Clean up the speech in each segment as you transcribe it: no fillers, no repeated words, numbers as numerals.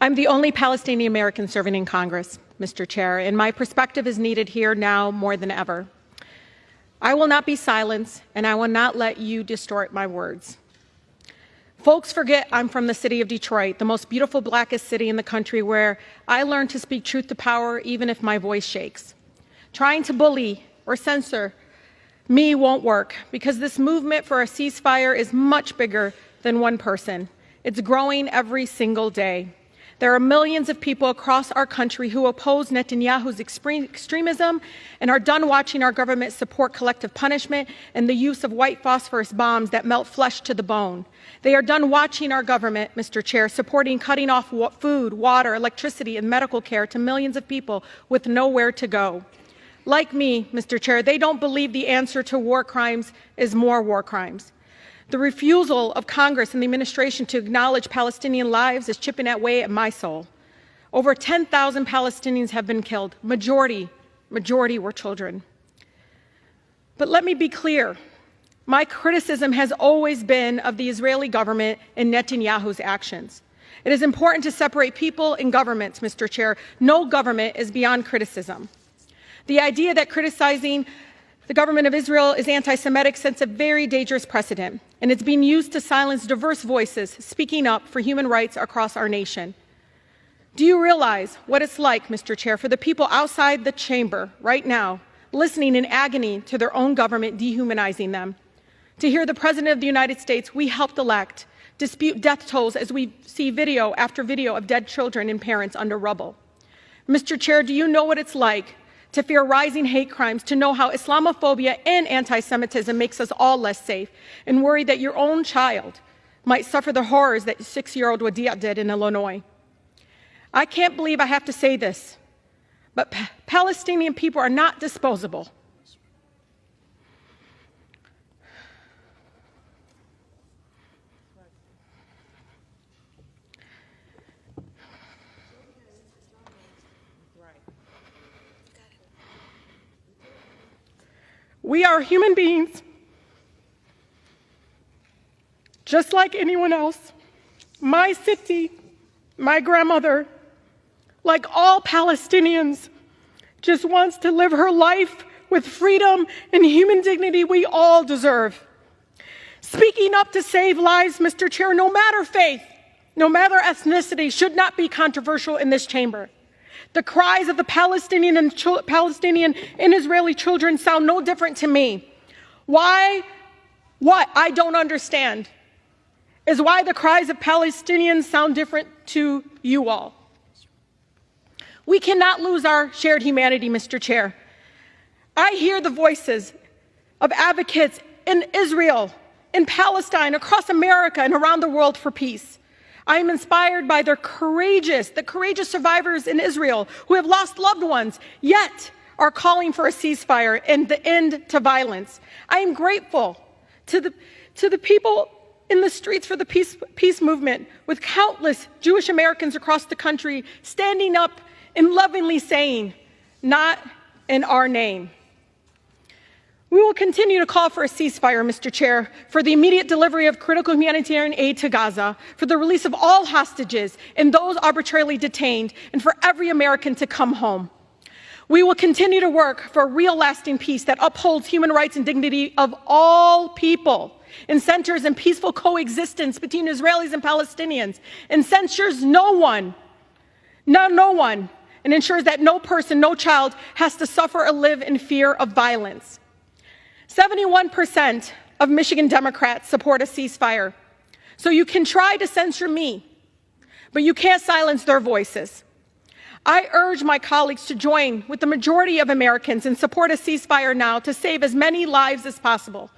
I'm the only Palestinian American serving in Congress, Mr. Chair, and my perspective is needed here now more than ever. I will not be silenced, and I will not let you distort my words. Folks forget I'm from the city of Detroit, the most beautiful, blackest city in the country, where I learned to speak truth to power even if my voice shakes. Trying to bully or censor me won't work, because this movement for a ceasefire is much bigger than one person. It's growing every single day. There are millions of people across our country who oppose Netanyahu's extremism and are done watching our government support collective punishment and the use of white phosphorus bombs that melt flesh to the bone. They are done watching our government, Mr. Chair, supporting cutting off food, water, electricity, and medical care to millions of people with nowhere to go. Like me, Mr. Chair, they don't believe the answer to war crimes is more war crimes. The refusal of Congress and the administration to acknowledge Palestinian lives is chipping away at my soul. Over 10,000 Palestinians have been killed. Majority were children. But let me be clear. My criticism has always been of the Israeli government and Netanyahu's actions. It is important to separate people and governments, Mr. Chair. No government is beyond criticism. The idea that criticizing the government of Israel is anti-Semitic sets a very dangerous precedent, and it's being used to silence diverse voices speaking up for human rights across our nation. Do you realize what it's like, Mr. Chair, for the people outside the chamber right now, listening in agony to their own government dehumanizing them? To hear the President of the United States, we helped elect, dispute death tolls as we see video after video of dead children and parents under rubble. Mr. Chair, do you know what it's like to fear rising hate crimes, to know how Islamophobia and anti-Semitism makes us all less safe, and worry that your own child might suffer the horrors that 6-year-old Wadia did in Illinois? I can't believe I have to say this, but Palestinian people are not disposable. We are human beings, just like anyone else. My city, my grandmother, like all Palestinians, just wants to live her life with freedom and human dignity we all deserve. Speaking up to save lives, Mr. Chair, no matter faith, no matter ethnicity, should not be controversial in this chamber. The cries of the Palestinian and Israeli children sound no different to me. What I don't understand is why the cries of Palestinians sound different to you all. We cannot lose our shared humanity, Mr. Chair. I hear the voices of advocates in Israel, in Palestine, across America, and around the world for peace. I am inspired by the courageous survivors in Israel who have lost loved ones, yet are calling for a ceasefire and the end to violence. I am grateful to the people in the streets for the peace movement, with countless Jewish Americans across the country standing up and lovingly saying, "Not in our name." We will continue to call for a ceasefire, Mr. Chair, for the immediate delivery of critical humanitarian aid to Gaza, for the release of all hostages and those arbitrarily detained, and for every American to come home. We will continue to work for a real lasting peace that upholds human rights and dignity of all people, and centers in peaceful coexistence between Israelis and Palestinians, and censures no one, and ensures that no person, no child has to suffer or live in fear of violence. 71% of Michigan Democrats support a ceasefire. So you can try to censure me, but you can't silence their voices. I urge my colleagues to join with the majority of Americans and support a ceasefire now to save as many lives as possible.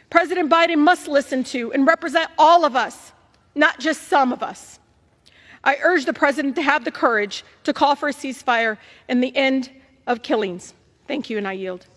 President Biden must listen to and represent all of us, not just some of us. I urge the President to have the courage to call for a ceasefire and the end of killings. Thank you, and I yield.